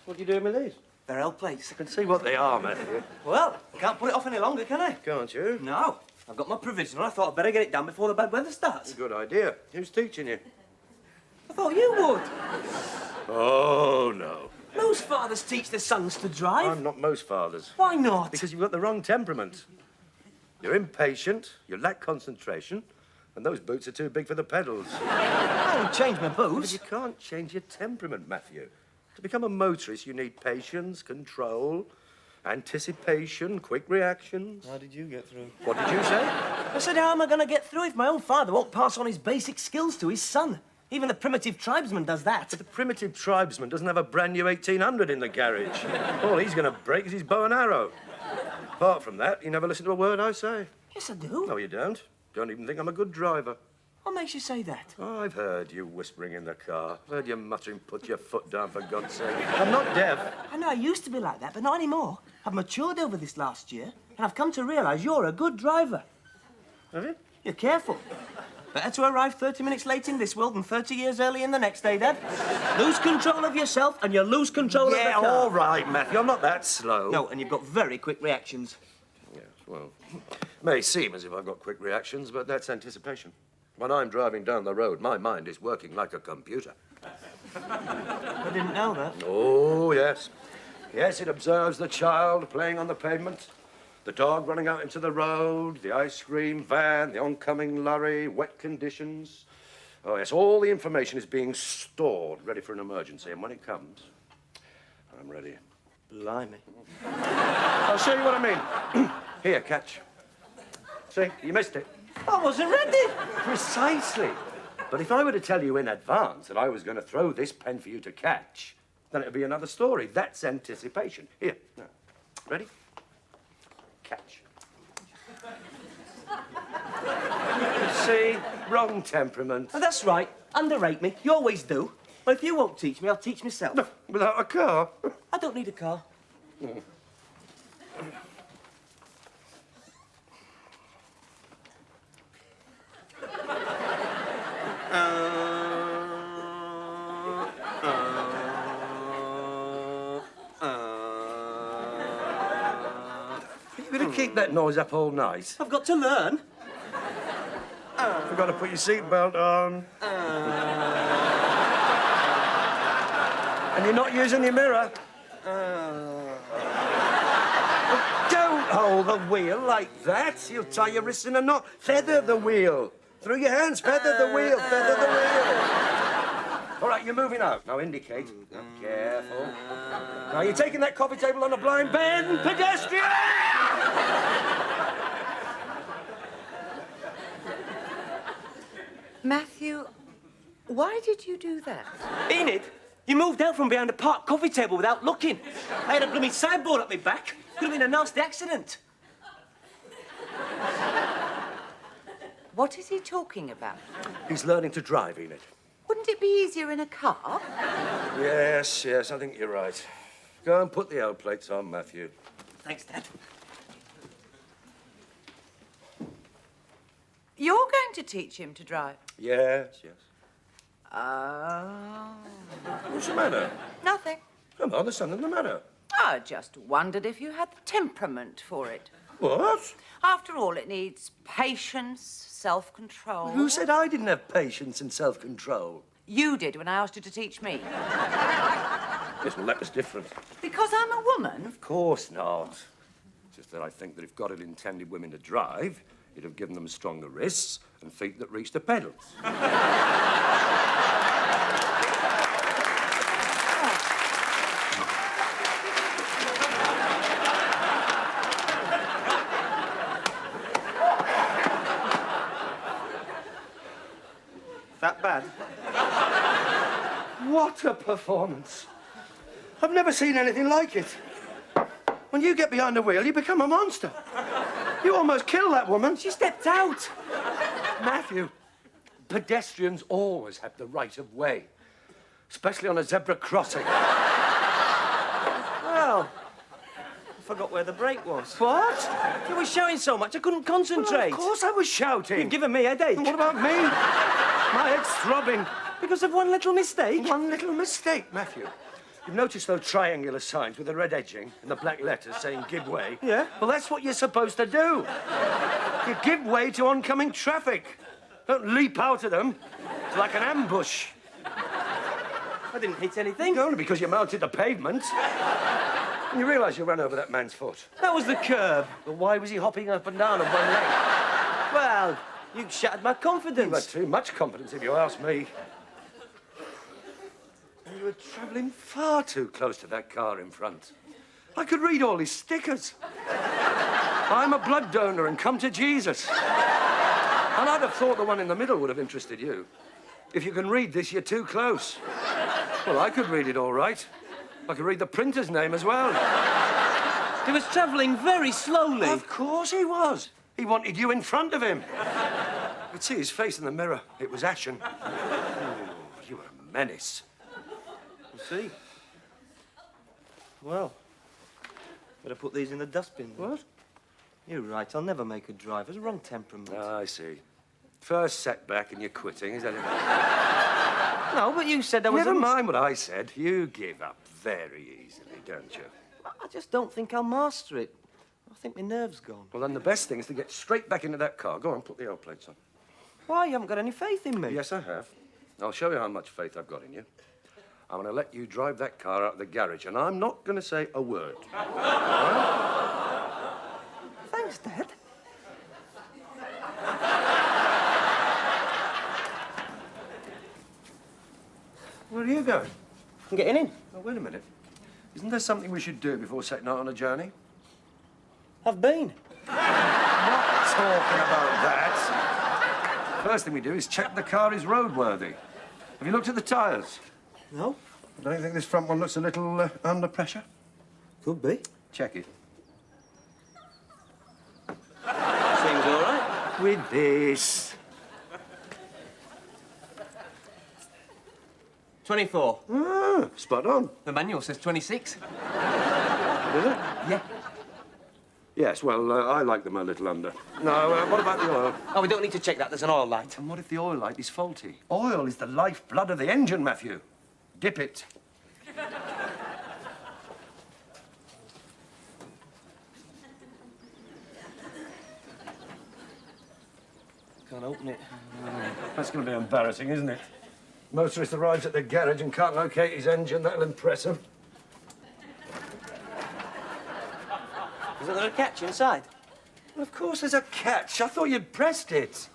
What are you doing with these? They're L plates. I can see what they are, Matthew. Well, I can't put it off any longer, can I? Can't you? No. I've got my provisional. I thought I'd better get it done before the bad weather starts. Good idea. Who's teaching you? I thought you would. Oh, no. Most fathers teach their sons to drive. I'm not most fathers. Why not? Because you've got the wrong temperament. You're impatient, you lack concentration, and those boots are too big for the pedals. I haven't changed my But boots. you can't change your temperament, Matthew. To become a motorist, you need patience, control, anticipation, quick reactions. How did you get through? What did you say? I said, how am I going to get through if my own father won't pass on his basic skills to his son? Even the primitive tribesman does that. But the primitive tribesman doesn't have a brand new 1800 in the garage. All he's going to break is his bow and arrow. Apart from that, you never listen to a word I say. Yes, I do. No, you don't. Don't even think I'm a good driver. What makes you say that? Oh, I've heard you whispering in the car. I've heard you muttering, put your foot down, for God's sake. I'm not deaf. I know I used to be like that, but not anymore. I've matured over this last year, and I've come to realise you're a good driver. Have you? You're careful. Better to arrive 30 minutes late in this world than 30 years early in the next day, Dad. Lose control of yourself, and you lose control of the car. all right, Matthew. I'm not that slow. No, and you've got very quick reactions. Yes, well, may seem as if I've got quick reactions, but that's anticipation. When I'm driving down the road, my mind is working like a computer. I didn't know that. Oh, yes. Yes, it observes the child playing on the pavement, the dog running out into the road, the ice cream van, the oncoming lorry, wet conditions. Oh, yes, all the information is being stored, ready for an emergency, and when it comes, I'm ready. Blimey. I'll show you what I mean. Here, catch. See, you missed it. I wasn't ready. Precisely. But if I were to tell you in advance that I was going to throw this pen for you to catch, then it'd be another story. That's anticipation. Here, now, ready? Catch. See? Wrong temperament. Oh, that's right. Underrate me. You always do. But if you won't teach me, I'll teach myself. No, without a car. I don't need a car. You're going to keep that noise up all night. I've got to learn. Forgot to put your seatbelt on. And you're not using your mirror. Don't hold the wheel like that. You'll tie your wrists in a knot. Feather the wheel. Through your hands, feather the wheel, feather the wheel. All right, you're moving out. Now indicate. Now, careful. Now you're taking that coffee table on a blind bend. Pedestrian! Matthew, why did you do that? Enid, you moved out from behind a parked coffee table without looking. I had a blooming sideboard up my back. Could have been a nasty accident. What is he talking about? He's learning to drive, Enid. Wouldn't it be easier in a car? Yes, yes, I think you're right. Go and put the L plates on, Matthew. Thanks, Dad. You're going to teach him to drive? Yes, yes. Oh. What's the matter? Nothing. Come on, there's something the matter. I just wondered if you had the temperament for it. What? After all, it needs patience, self-control. Who said I didn't have patience and self-control? You did when I asked you to teach me. Yes, well, that was different. Because I'm a woman? Of course not. Just that I think that if God had intended women to drive, he'd have given them stronger wrists and feet that reach the pedals. That bad? What a performance. I've never seen anything like it. When you get behind the wheel, you become a monster. You almost killed that woman. She stepped out. Matthew, pedestrians always have the right of way, especially on a zebra crossing. Well, I forgot where the brake was. What? You were shouting so much I couldn't concentrate. Well, of course I was shouting. You've given me a headache. What about me? My head's throbbing. Because of one little mistake? One little mistake, Matthew. You've noticed those triangular signs with the red edging and the black letters saying give way? Yeah. Well, that's what you're supposed to do. You give way to oncoming traffic. Don't leap out of them. It's like an ambush. I didn't hit anything. Only because you mounted the pavement. And you realise you ran over that man's foot. That was the curb. But why was he hopping up and down on one leg? Well, you shattered my You had confidence. too much confidence, if you ask me. You were travelling far too close to that car in front. I could read all his stickers. I'm a blood donor and come to Jesus. And I'd have thought the one in the middle would have interested you. If you can read this, you're too close. Well, I could read it all right. I could read the printer's name as well. He was travelling very slowly. Of course he was. He wanted you in front of him. I could see his face in the mirror. It was ashen. Oh, you were a menace. You see? Well, better put these in the dustbin. Then. What? You're right. I'll never make a drive. It's a wrong temperament. I see. First setback and you're quitting, is that it? No, but you said there was Never a... mind what I said. You give up very easily, don't you? I just don't think I'll master it. I think my nerve's gone. Well, then the best thing is to get straight back into that car. Go on, put the old plates on. Why? You haven't got any faith in me. Yes, I have. I'll show you how much faith I've got in you. I'm going to let you drive that car out of the garage, and I'm not going to say a word. Thanks, Dad. Where are you going? I'm getting in. Oh, wait a minute. Isn't there something we should do before setting out on a journey? I've been. Not talking about that. First thing we do is check the car is roadworthy. Have you looked at the tyres? No? Don't you think this front one looks a little under pressure? Could be. Check it. Seems all right. With this. 24. Ah, spot on. The manual says 26. Does it? Yeah. Yes, well, I like them a little under. No, what about the oil? Oh, we don't need to check that. There's an oil light. And what if the oil light is faulty? Oil is the lifeblood of the engine, Matthew. Dip it. Can't open it. That's going to be embarrassing, isn't it? Motorist arrives at the garage and can't locate his engine. That'll impress him. Isn't there a catch inside? Well, of course there's a catch. I thought you'd pressed it.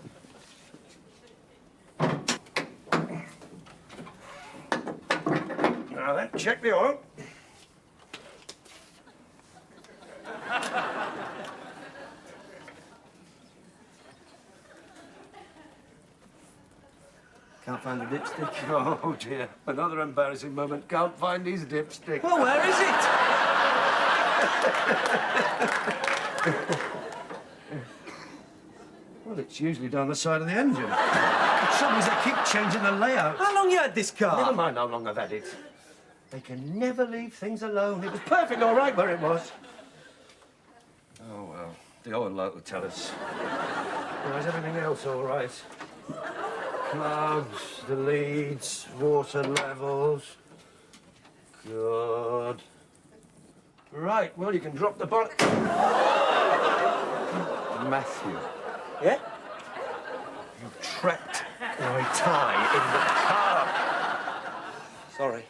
Now then, check the oil. Can't find the dipstick. Oh, dear. Another embarrassing moment. Can't find his dipstick. Well, where is it? Well, it's usually down the side of the engine. The trouble is they keep changing the layout. How long you had this car? Never mind how long I've had it. They can never leave things alone. It was perfectly all right where it was. Oh, well, the oil light will tell us. Why is everything else all right? Plugs, the leads, water levels. Good. Right, well, you can drop the bonnet. Matthew, Yeah? you trapped my tie in the car. Sorry.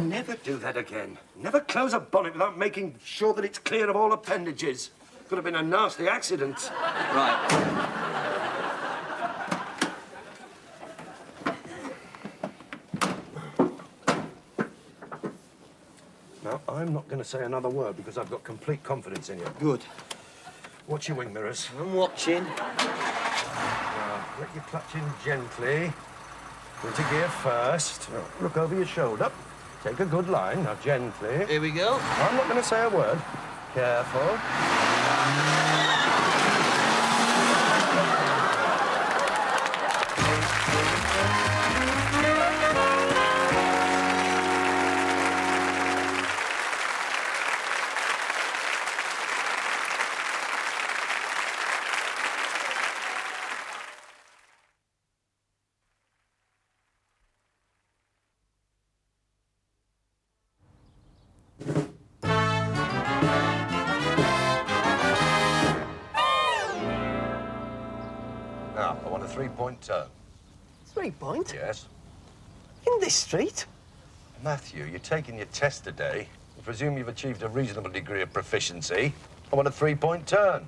Never do that again. Never close a bonnet without making sure that it's clear of all appendages. Could have been a nasty accident. Right. Now, I'm not going to say another word because I've got complete confidence in you. Good. Watch your wing mirrors. I'm watching. Now, let your clutch in gently. Into gear first. Now, look over your shoulder. Take a good line. Now, gently. Here we go. I'm not going to say a word. Careful. 3-point turn. 3 point? Yes. In this street? Matthew, you're taking your test today. I presume you've achieved a reasonable degree of proficiency. I want a 3-point turn.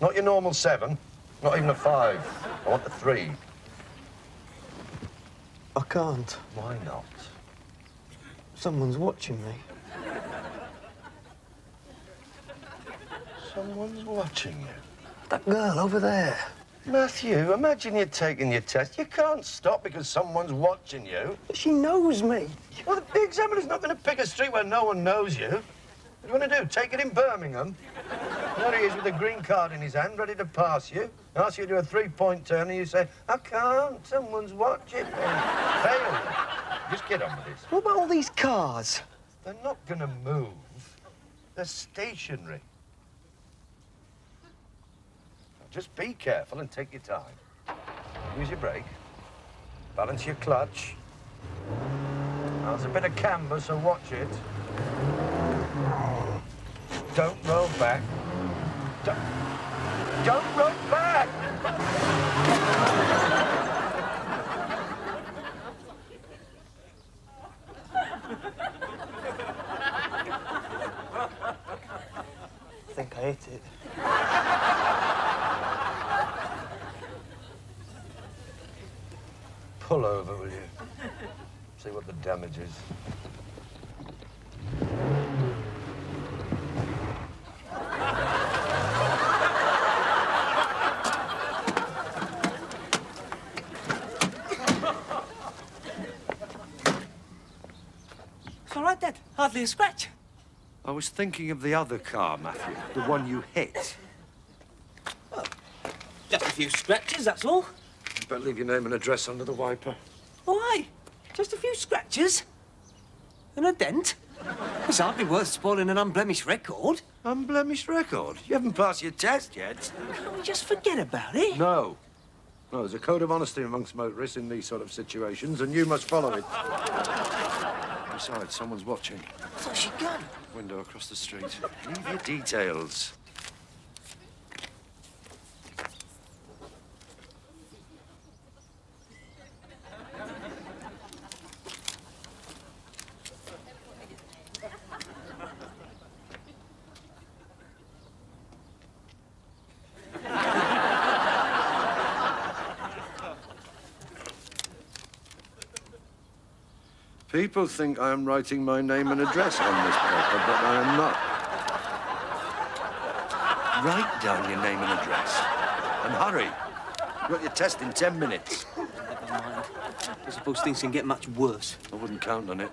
Not your normal 7, not even a 5. I want a 3. I can't. Why not? Someone's watching me. Someone's watching you. That girl over there. Matthew, imagine you're taking your test. You can't stop because someone's watching you. She knows me. Well, the examiner's not going to pick a street where no one knows you. What do you want to do? Take it in Birmingham? There he is with a green card in his hand, ready to pass you. Ask you to do a 3-point turn, and you say, I can't, someone's watching me. Fail. Just get on with this. What about all these cars? They're not going to move. They're stationary. Just be careful and take your time. Use your brake. Balance your clutch. Now, there's a bit of camber, so watch it. Don't roll back. Don't roll back! I think I hit it. Pull over, will you? See what the damage is. It's all right, Dad. Hardly a scratch. I was thinking of the other car, Matthew. The one you hit. Just a few scratches, that's all. Better leave your name and address under the wiper. Why? Just a few scratches? And a dent? It's hardly worth spoiling an unblemished record. Unblemished record? You haven't passed your test yet. Can't we just forget about it? No. No, there's a code of honesty amongst motorists in these sort of situations, and you must follow it. Besides, someone's watching. I thought she'd gone. Window across the street. Leave your details. People think I am writing my name and address on this paper, but I am not. Write down your name and address. And hurry. You've got your test in 10 minutes. Never mind. I suppose things can get much worse. I wouldn't count on it.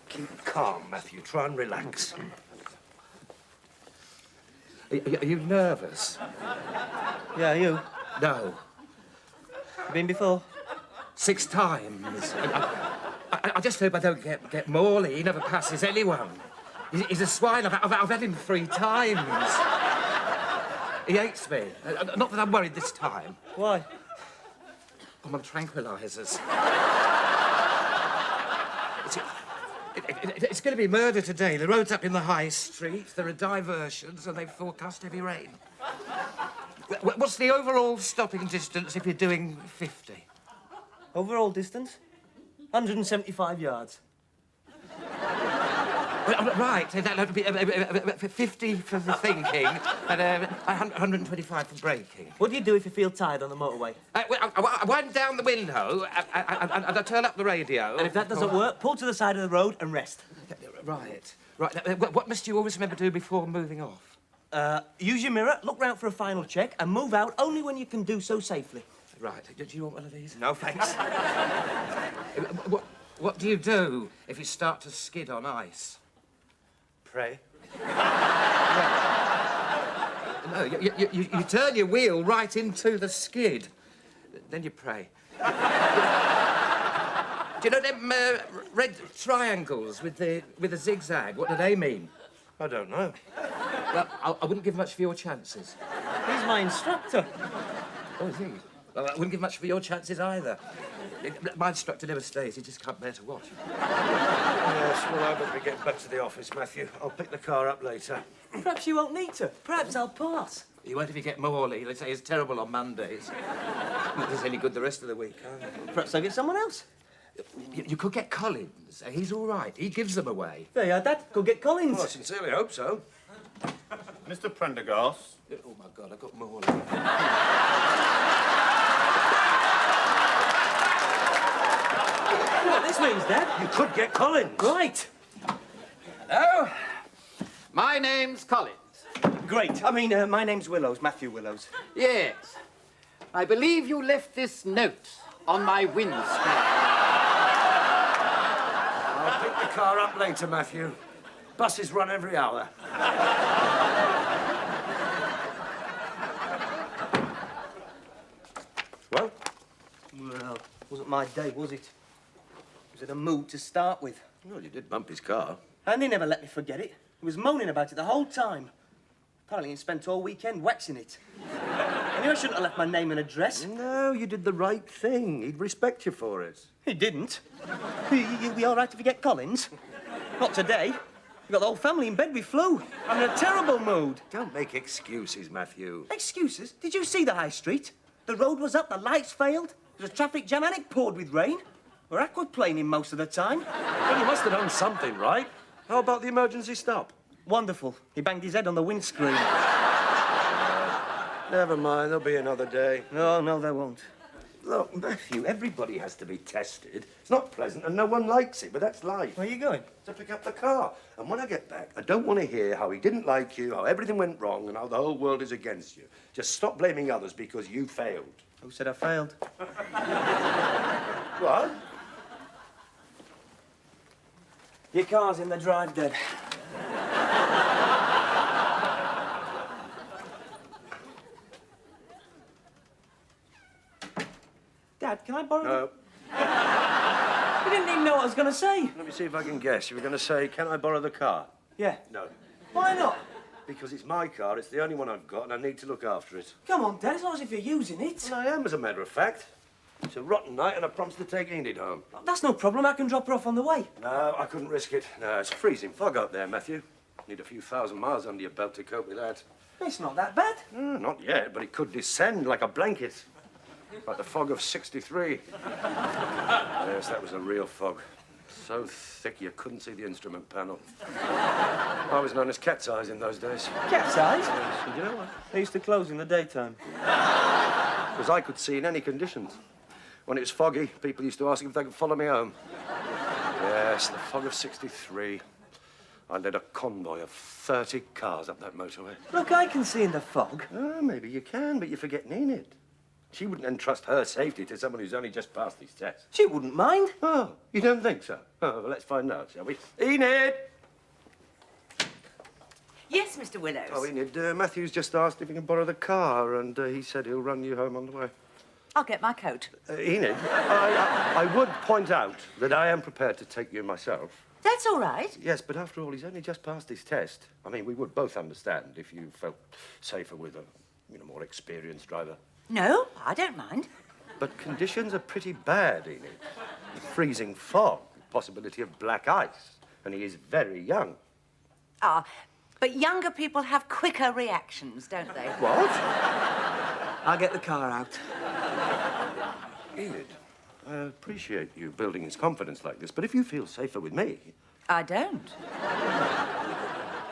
Keep calm, Matthew. Try and relax. Are you nervous? Yeah, you? No. Been before? 6 times. I just hope I don't get Morley. He never passes anyone. He's a swine. I've had him 3 times. He hates me. Not that I'm worried this time. Why? I'm on tranquilizers. It's going to be murder today. The road's up in the high street. There are diversions, and they've forecast heavy rain. What's the overall stopping distance if you're doing 50? Overall distance? 175 yards. Right, that would be 50 for the thinking and 125 for braking. What do you do if you feel tired on the motorway? I wind down the window and I turn up the radio. And if that doesn't work, pull to the side of the road and rest. Right. What must you always remember to do before moving off? Use your mirror, look round for a final check, and move out only when you can do so safely. Right. Do you want one of these? No, thanks. What do you do if you start to skid on ice? Pray. No, you turn your wheel right into the skid. Then you pray. Do you know them red triangles with the zigzag? What do they mean? I don't know. Well, I wouldn't give much for your chances. He's my instructor. Oh, is he? Well, I wouldn't give much for your chances either. My instructor never stays. He just can't bear to watch. Yes, well, I better be getting back to the office, Matthew. I'll pick the car up later. Perhaps you won't need to. Perhaps I'll pass. You won't if you get Morley. They say he's terrible on Mondays. Not that he's any good the rest of the week, either. Perhaps I'll get someone else. You could get Collins. He's all right. He gives them away. There you are, Dad. Go get Collins. Well, I sincerely hope so. Mr. Prendergast. Oh, my God, I got Morley. What this means, Dad? You could get Collins. Right. Hello. My name's Collins. Great. My name's Willows, Matthew Willows. Yes. I believe you left this note on my windscreen. I'll pick the car up later, Matthew. Buses run every hour. Well? Well, wasn't my day, was it? Was in a mood to start with. Well, you did bump his car. And he never let me forget it. He was moaning about it the whole time. Apparently he spent all weekend waxing it. I knew I shouldn't have left my name and address. No, you did the right thing. He'd respect you for it. He didn't. You'll be all right if you get Collins? Not today. You got the whole family in bed with flu. I'm in a terrible mood. Don't make excuses, Matthew. Excuses? Did you see the high street? The road was up, the lights failed. There was a traffic jam and it poured with rain. We're aquaplaning most of the time. Well, you must have done something, right? How about the emergency stop? Wonderful. He banged his head on the windscreen. Never mind, there'll be another day. No, there won't. Look, Matthew, everybody has to be tested. It's not pleasant and no one likes it, but that's life. Where are you going? To pick up the car. And when I get back, I don't want to hear how he didn't like you, how everything went wrong, and how the whole world is against you. Just stop blaming others because you failed. Who said I failed? What? Your car's in the drive, Dad. Dad, can I borrow No. You didn't even know what I was going to say. Let me see if I can guess. You were going to say, can I borrow the car? Yeah. No. Why not? Because it's my car, it's the only one I've got, and I need to look after it. Come on, Dad. It's not as if you're using it. And I am, as a matter of fact. It's a rotten night, and I promised to take Enid home. That's no problem. I can drop her off on the way. No, I couldn't risk it. No, it's freezing fog out there, Matthew. Need a few thousand miles under your belt to cope with that. It's not that bad. No, not yet, but it could descend like a blanket. Like the fog of '63. Yes, that was a real fog. So thick you couldn't see the instrument panel. I was known as Cat's Eyes in those days. Cat's eyes? Yes, and you know what? They used to close in the daytime. Because I could see in any conditions. When it was foggy, people used to ask if they could follow me home. Yes, the fog of '63. I led a convoy of 30 cars up that motorway. Look, I can see in the fog. Oh, maybe you can, but you're forgetting Enid. She wouldn't entrust her safety to someone who's only just passed these tests. She wouldn't mind. Oh, you don't think so? Oh, well, let's find out, shall we? Enid! Yes, Mr. Willows. Oh, Enid, Matthew's just asked if he can borrow the car, and he said he'll run you home on the way. I'll get my coat. Enid, I would point out that I am prepared to take you myself. That's all right. Yes, but after all, he's only just passed his test. I mean, we would both understand if you felt safer with a, more experienced driver. No, I don't mind. But conditions are pretty bad, Enid. Freezing fog, possibility of black ice, and he is very young. Ah, but younger people have quicker reactions, don't they? What? I'll get the car out. Enid, I appreciate you building his confidence like this, but if you feel safer with me... I don't.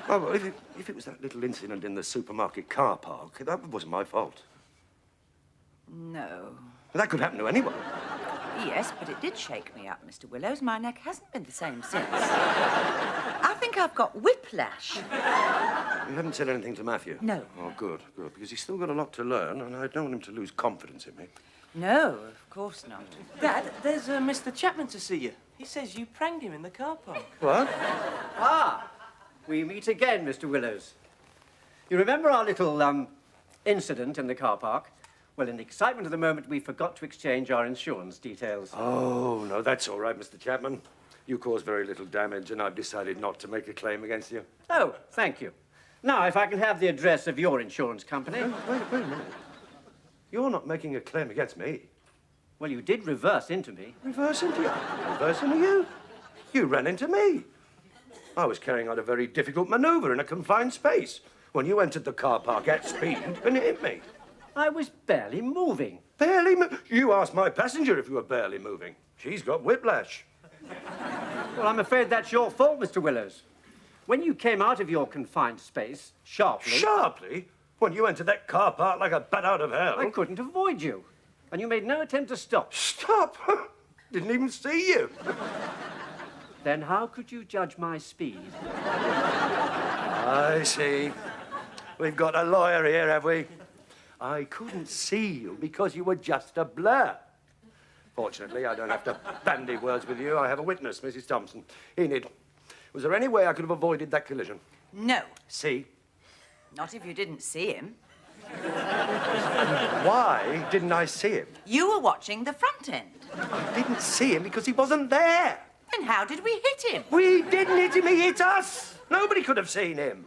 Oh, well, if it was that little incident in the supermarket car park, that wasn't my fault. No. That could happen to anyone. Yes, but it did shake me up, Mr. Willows. My neck hasn't been the same since. I think I've got whiplash. You haven't said anything to Matthew? No. Oh, good, because he's still got a lot to learn, and I don't want him to lose confidence in me. No, of course not. Dad, there's Mr. Chapman to see you. He says you pranked him in the car park. What? Ah, we meet again, Mr. Willows. You remember our little, incident in the car park? Well, in the excitement of the moment, we forgot to exchange our insurance details. Oh, no, that's all right, Mr. Chapman. You caused very little damage, and I've decided not to make a claim against you. You're not making a claim against me. Well, you did reverse into me. Reverse into you. Reverse into you. You ran into me. I was carrying out a very difficult manoeuvre in a confined space when you entered the car park at speed and hit me. I was barely moving. Barely You asked my passenger if you were barely moving. She's got whiplash. Well, I'm afraid that's your fault, Mr. Willows. When you came out of your confined space, sharply... Sharply? When you entered that car park like a bat out of hell? I couldn't avoid you. And you made no attempt to stop. Stop? Didn't even see you. Then how could you judge my speed? I see. We've got a lawyer here, have we? I couldn't see you because you were just a blur. Fortunately, I don't have to bandy words with you. I have a witness, Mrs. Thompson. Enid, was there any way I could have avoided that collision? No, See? not if you didn't see him. Why didn't I see him? You were watching the front end. I didn't see him because he wasn't there. And how did we hit him? We didn't hit him, he hit us. Nobody could have seen him.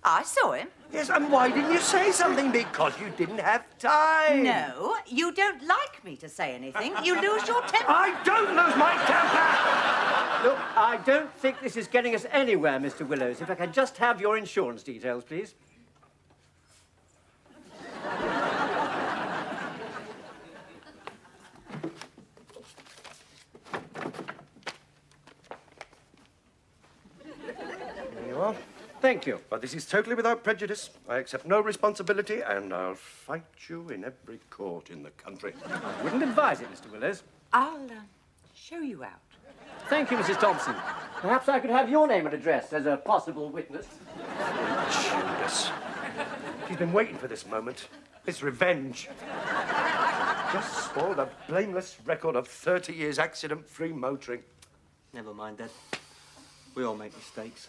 I saw him. Yes, and why didn't you say something? Because you didn't have time. No, you don't like me to say anything. You lose your temper. I don't lose my temper. Look, I don't think this is getting us anywhere, Mr. Willows. If I can just have your insurance details, please. There you are. Thank you. But this is totally without prejudice. I accept no responsibility, and I'll fight you in every court in the country. Wouldn't advise it, Mr. Willows. I'll show you out. Thank you, Mrs. Thompson. Perhaps I could have your name and address as a possible witness. Judas. She's been waiting for this moment. It's revenge. Just spoiled a blameless record of 30 years accident-free motoring. Never mind, Dad. We all make mistakes.